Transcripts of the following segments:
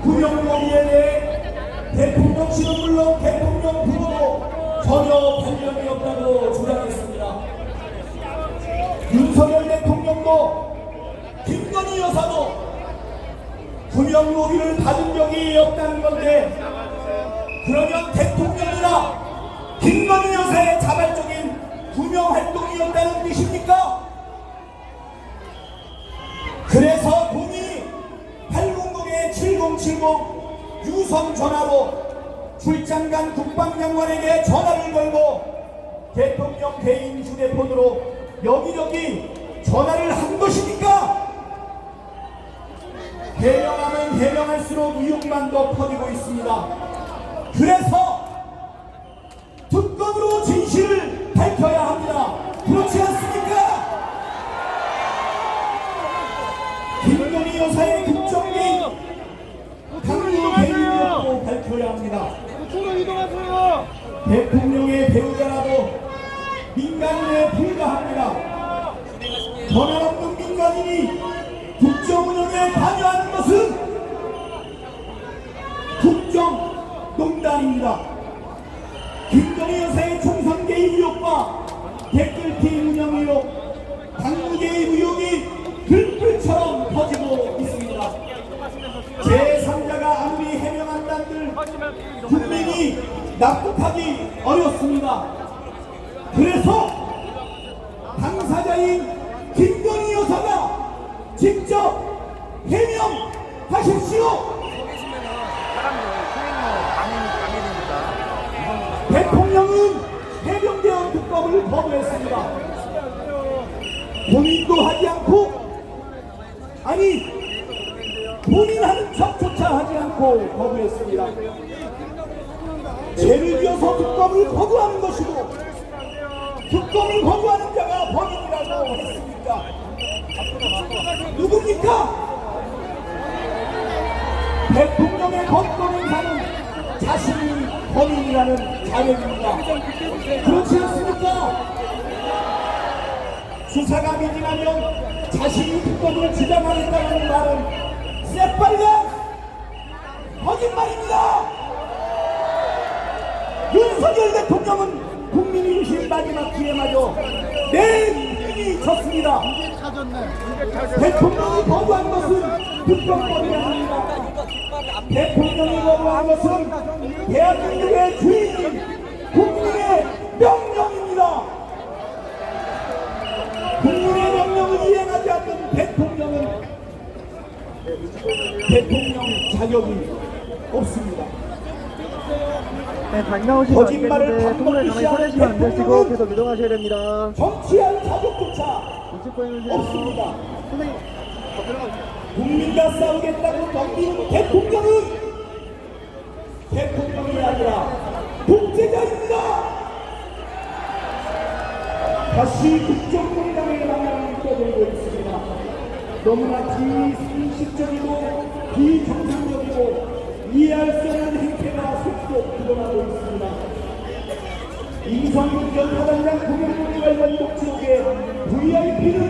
구명놀이에 대해 대통령실은 물론 대통령 부부도 전혀 관련이 없다고 주장했습니다. 윤석열 대통령도 김건희 여사도 구명놀이를 받은 적이 없다는 건데, 그러면 대통령이나 김건희 여사의 자발적인 구명활동이었다는 뜻입니까? 그래서 본인이 800-7070 유선 전화로 출장 간 국방장관에게 전화를 걸고 대통령 개인 휴대폰으로 여기저기 전화를 한 것이니까 해명하면 해명할수록 의혹만 더 퍼지고 있습니다. 그래서 특검으로 진실을 밝혀야 합니다. 그렇지 않습니까? 김건희 여사의 국정 개인, 당뇨 개인이었고 밝혀야 합니다. 대통령의 배우자라도 민간인에 불과합니다. 권한없는 민간인이 국정 운영에 관여하는 것은 국정농단입니다. 김건희 여사의 총선 개입 의혹과 댓글팀 운영 의혹, 당무 개입 의혹이 들불처럼 퍼지고 있습니다. 제3자가 아무리 해명한다들 국민이 납득하기 어렵습니다. 그래서 당사자인 김건희 여사가 직접 해명하십시오. 대통령은 해병대원 특검을 거부했습니다. 본인도 하지 않고, 아니 본인 하는 척조차 하지 않고 거부했습니다. 죄를 지어서 특검을 거부하는 것이고 특검을 거부하는 자가 범인이라고 했습니까? 누굽니까? 대통령의 법권 행사는 자신이 범인이라는 자격입니다. 그렇지 않습니까? 수사가 미진하면 자신이 특검을 주장하겠다는 말은 새빨간 거짓말입니다. 윤석열 대통령은 국민이 주신 마지막 기회마저 내일이 졌습니다. 대통령이 거부한 것은 특검법이 아닙니다. 대통령이 거부한 것은 대한민국의 주인인 국민의 명령입니다. 국민의 명령을 이행하지 않는 대통령은 대통령 자격이 없습니다. 네, 다녀오시면 거짓말을 안 되는데 통로에 가만히 서 계시면 안 되시고 계속 이동하셔야 됩니다. 정치할 자격조차 없습니다. 국민과 싸우겠다고 덤비는 대통령은 대통령이 아니라 독재자입니다. 다시 국정농단의 방향을 떠돌고 있습니다. 너무나 비상식적이고 비정상적이고 이해할 수 없는 행태가 속속 드러나고 있습니다. 임성근 전 사단장 구명놀이 관련 녹취록의 VIP는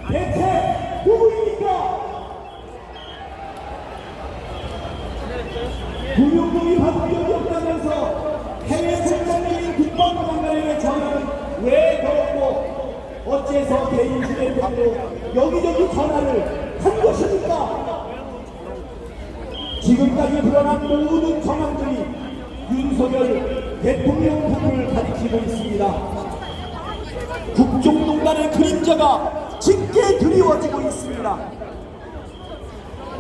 대체 누구입니까? 구명놀이 받은 적이 없다면서 해외 출장적인 국방장관에게 전화는 왜 걸었고 어째서 개인 휴대폰으로 여기저기 전화를 한 것입니까? 지금까지 드러난 모든 정황들이 윤석열 대통령 부부를 가리키고 있습니다. 국정농단의 그림자가 짙게 드리워지고 있습니다.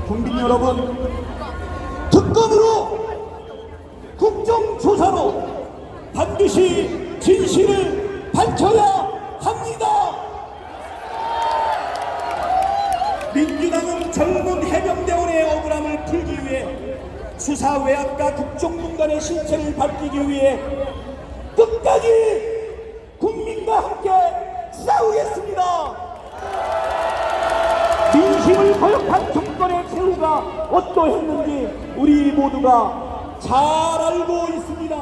국민 여러분, 특검으로 국정조사로 반드시 진실을 밝혀야 합니다. 민주당은 젊은 해병대원의 억울함을 풀기 위해 수사 외압과 국정농단의 실체를 밝히기 위해 끝까지 국민과 함께 싸우겠습니다. 민심을 거역한 정권의 최후가 어떠했는지 우리 모두가 잘 알고 있습니다.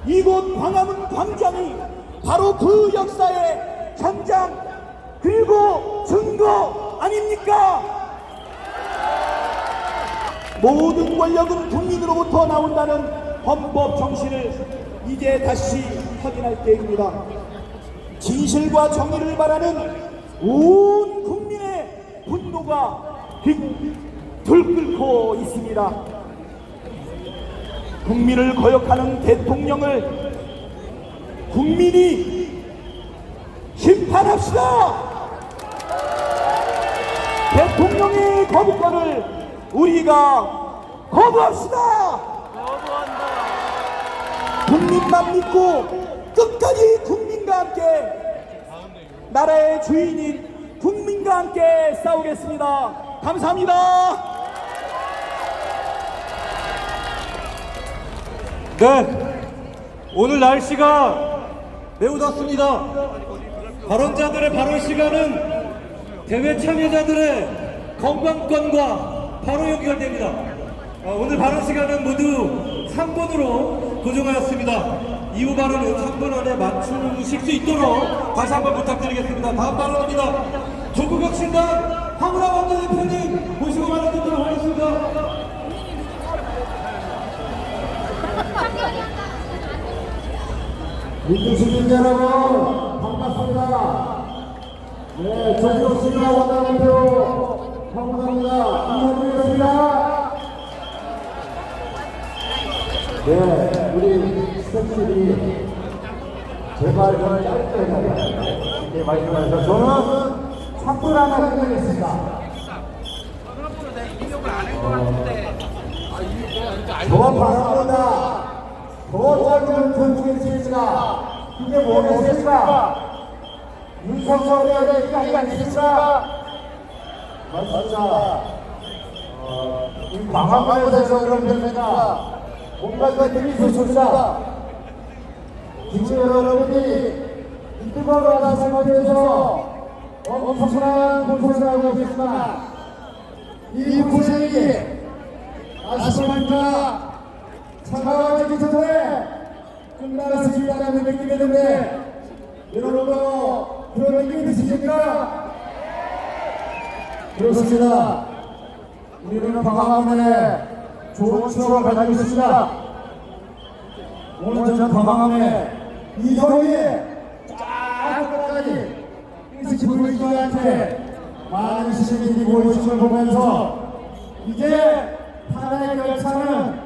이곳 광화문 광장이 바로 그 역사의 현장 그리고 증거 아닙니까? 모든 권력은 국민으로부터 나온다는 헌법 정신을 이제 다시 확인할 때입니다. 진실과 정의를 바라는 온 국민의 분노가 들끓고 있습니다. 국민을 거역하는 대통령을 국민이 심판합시다. 대통령의 거부권을 우리가 거부합시다. 국민만 믿고 끝까지 국민과 함께 나라의 주인인 국민과 함께 싸우겠습니다. 감사합니다. 네, 오늘 날씨가 매우 덥습니다. 발언자들의 발언 시간은 대회 참여자들의 건강권과 바로 연결됩니다. 오늘 발언 시간은 모두 3분으로 고정하였습니다. 이후 발언은 3분 안에 맞추실 수 있도록 다시 한번 부탁드리겠습니다. 다음 발언입니다. 조국혁신당 황운하 원내대표님 모시고 발언 듣도록 하겠습니다. 민주시민 여러분 반갑습니다. 네, 조국혁신당 원내대표 황운하입니다. 인사드리겠습니다. 네, 우리 스태프들이 제발 좀 짧게 해달라고 이렇게 말씀하셔서 저는 3분 안에 끝내겠습니다. 저와 바라보다 더 짧은 전투겠습니까? 그게 뭐겠습니까? 윤석열의 얘기가 아니겠습니까? 맞습니다. 이 광화문에서 그런 겁니다. 온갖 것들이 좋습니다. 국민 여러분이 이 뜨거운 나라에서 엄청난 고생을 하고 계시지만 이 고생이 아시만까 차가워지기 전에 끝날 수 있다는 느낌이 드는데 여러분도 그런 느낌이 드십니까? 그렇습니다. 우리는 광화문에 좋은 추억을 가지고 있습니다. 오늘 전 광화문에 이 더위에 끝까지 일찍 보이지 않게 많은 시민들이 모이신 걸 보면서 이제 하나의 열차는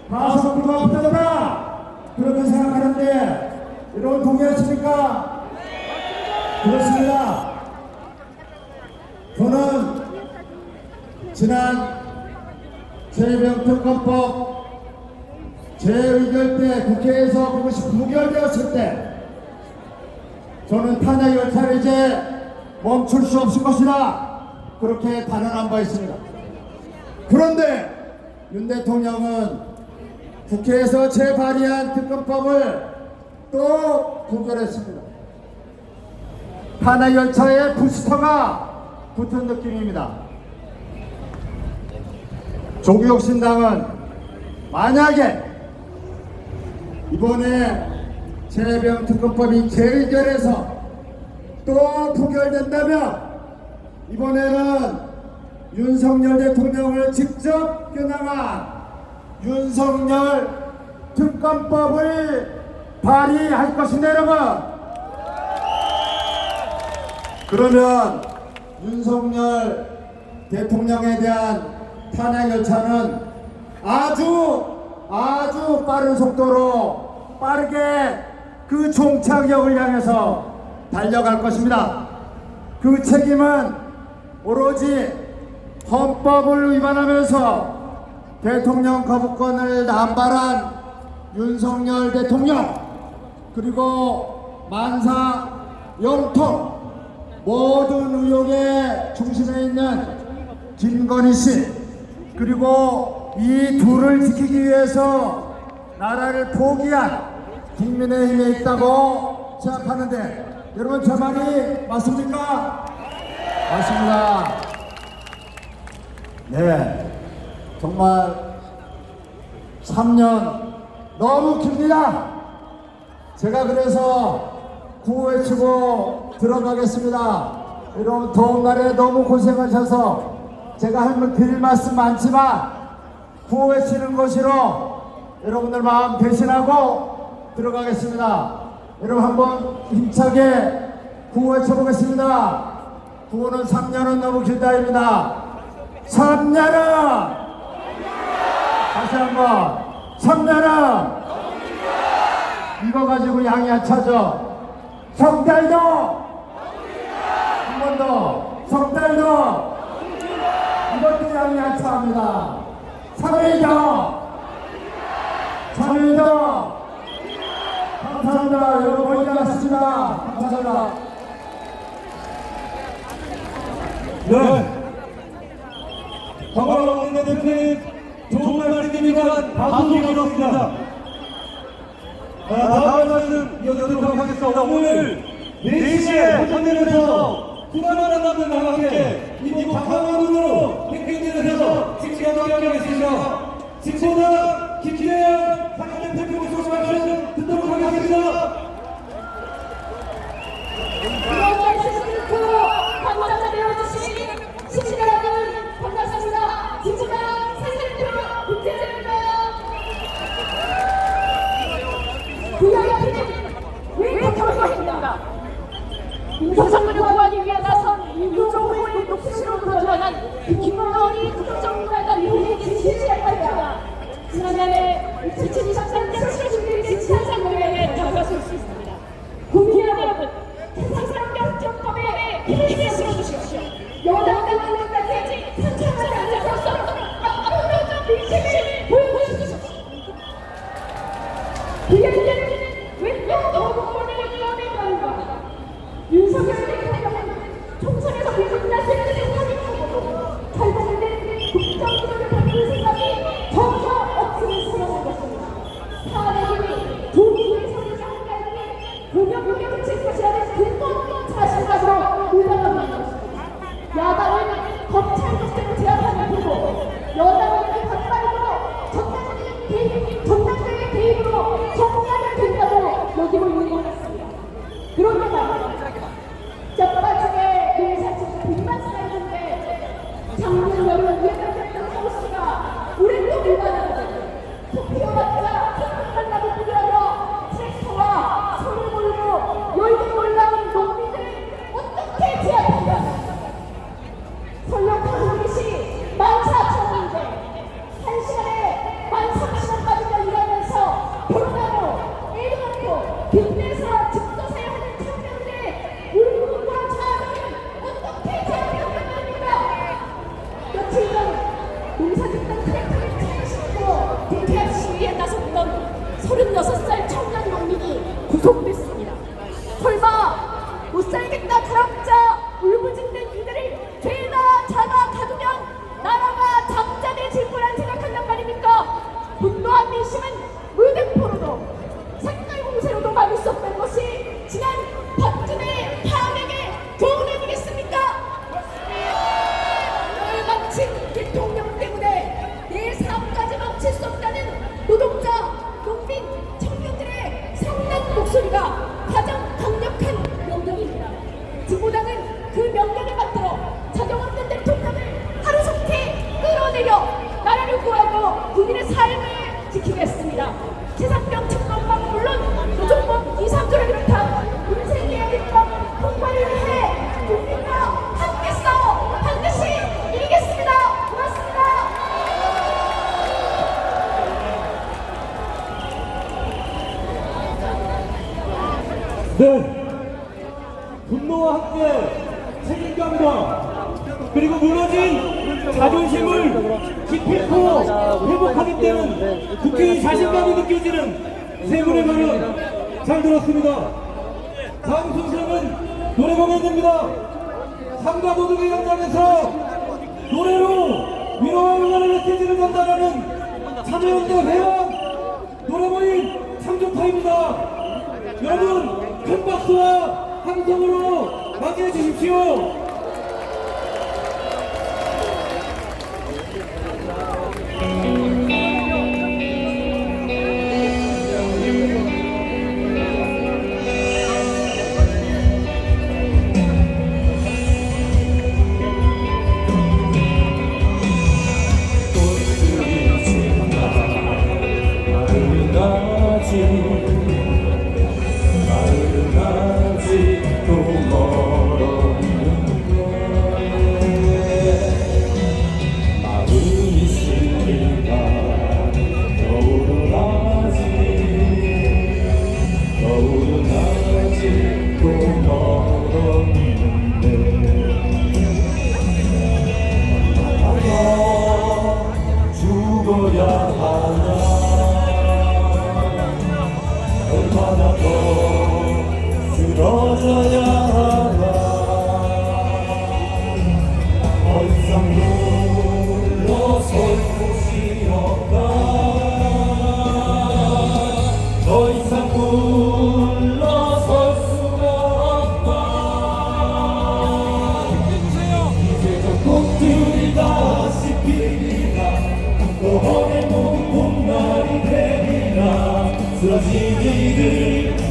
가속도가 없어졌다 그렇게 생각하는데 여러분 동의하십니까? 그렇습니다. 저는 지난 재병특검법 재의결 때 국회에서 그것이 부결되었을 때 저는 탄핵 열차를 이제 멈출 수 없을 것이다 그렇게 단언한 바 있습니다. 그런데 윤 대통령은 국회에서 재발의한 특검법을 또 부결했습니다. 탄핵 열차에 부스터가 붙은 느낌입니다. 조국혁신당은 만약에 이번에 재병특검법이 재의결해서 또 부결된다면 이번에는 윤석열 대통령을 직접 겨냥한 윤석열 특검법을 발의할 것인데 여러분 그러면 윤석열 대통령에 대한 탄핵 열차는 아주 빠른 속도로 빠르게 그 종착역을 향해서 달려갈 것입니다. 그 책임은 오로지 헌법을 위반하면서 대통령 거부권을 남발한 윤석열 대통령 그리고 만사 영통 모든 의혹의 중심에 있는 김건희 씨 그리고 이 둘을 지키기 위해서 나라를 포기한 국민의힘에 있다고 생각하는데 여러분 저 말이 맞습니까? 맞습니다. 네, 정말 3년 너무 깁니다. 제가 그래서 구호 외치고 들어가겠습니다. 여러분 더운 날에 너무 고생하셔서 제가 할 드릴 말씀 많지만 구호외치는 것으로 여러분들 마음 대신하고 들어가겠습니다. 여러분 한번 힘차게 구호외쳐보겠습니다. 구호는 3년은 너무 길다입니다. 3년은 다시 한번 3년은 이거 가지고 양이 안 차죠. 성달도 한 번 더 성달도 이것도 양이 안 차합니다. 3일도 3일도 감사합니다. 여러분 고생하셨습니다. 감사합니다. 네. 박원호 원내대표님 좋은 말씀이지만 다소 길었습니다. 다음 말씀 이어드리도록 하겠습니다. 오늘 4시에 화면에서 후반하라는 함께 이곳 박항원으로 백행진을 해서 직시하도록 하겠습니다. 직보다 김기현 상임대표 소식 말씀 듣도록 하겠습니다. 이런 말씀을 듣고 감사를 배워주신 시민 여러분 반갑습니다. 진주당 상임대표 김태재입니다. VIP는 왜 결혼입니까? 인사선물을 구하기 위해 나선 민주정부의 녹수로 도전한 김건희 국정농단과 미국의 진실을 밝혀라. 지난해 2023년 7월 16일 진상규명에 들어갔을 수 있습니다. 국민 여러분, 세상사람 명정법에 힘을 실어주십시오. 여당과 국민까지 선처하지 않으셔서 앞으로도 민심을 보여주십시오. VIP는 왜 너무권을 꺼내는가? 윤석열 대통령은 총선에서 민주당을 생각하고 결국에는 국정기록을 바꿀 생각이 전혀 없음을 선언한 것입니다. 탄핵이 조기에 서는 상가에게 공영국에 그칠 것이라는 근본 자신감으로 물러나는 것입니다. 야당은 검찰 독재를 제압하는 거고 여당은 반발으로 전당대회 개입으로 정리하면 된다고 여기고 있는 것 같습니다. 그런데 말입니다. 젓가락에 농사짓고 빚만 쌓이는데 작년 여름 예상했던 하우스가 올해 또 밀만하거든요. 토피오마트가 한국만나고 부려서 트랙터와 손을 몰고 열고 올라온 농민들을 어떻게 제압한다? 설령 가족이시 14,000원인데 1시간에 13,000원까지 일하면서 코로나로 일하고 빚내서 집도 사야 하는 청년들의 울분과 자아를 어떻게 제압한단 말입니까? 며칠 전 농사짓던 트랙터를 차시고 대퇴합 시위에 나섰던 36살 청년 농민이 구속됐습니다. 설마 못 살겠다 가랑자 울부짖는 이들을 죄나 자가 가두면 나라가 잠잠해질 거란 생각한단 말입니까? 분노한 민심은 무대포로도 색깔 공세로도 막을 수 없는 것이 지난 박근혜 탄핵의 교훈이겠습니까? 널 망친 대통령 때문에 내 삶까지 망칠 수 없다는 노동자, 농민, 청년들의 상난 목소리가 가장 강력한 명령입니다. 진보당은 그 명령을 받들어 자격 없는 대통령을 하루속히 끌어내려 나라를 구하고 국민의 삶을 지키겠습니다. 최상병 특검법 물론 노조법 2, 3조를 비롯한 인생계약법 통과를 위해 국민과 함께 싸워 반드시 이기겠습니다. 고맙습니다. 네. 분노와 함께 책임감과 그리고 무너진 자존심을 기필코 회복하기 때문에 국회의 자신감이 느껴지는 세 분의 발언 잘 들었습니다. 다음 순서는 노래 공연입니다. 상가 모두의 현장에서 노래로 위로와 응원의 메시지를 전달하는 참여연대 회원 노래 모임 창조파입니다. 여러분 큰 박수와 함성으로 맞이해 주십시오.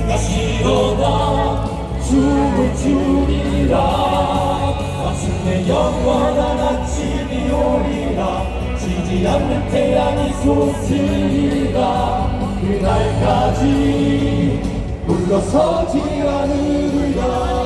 다시로다 춤을 추리라 마침내 영원한 아침이 오리라 지지 않는 태양이 솟으리라 그날까지 물러서지 않으리라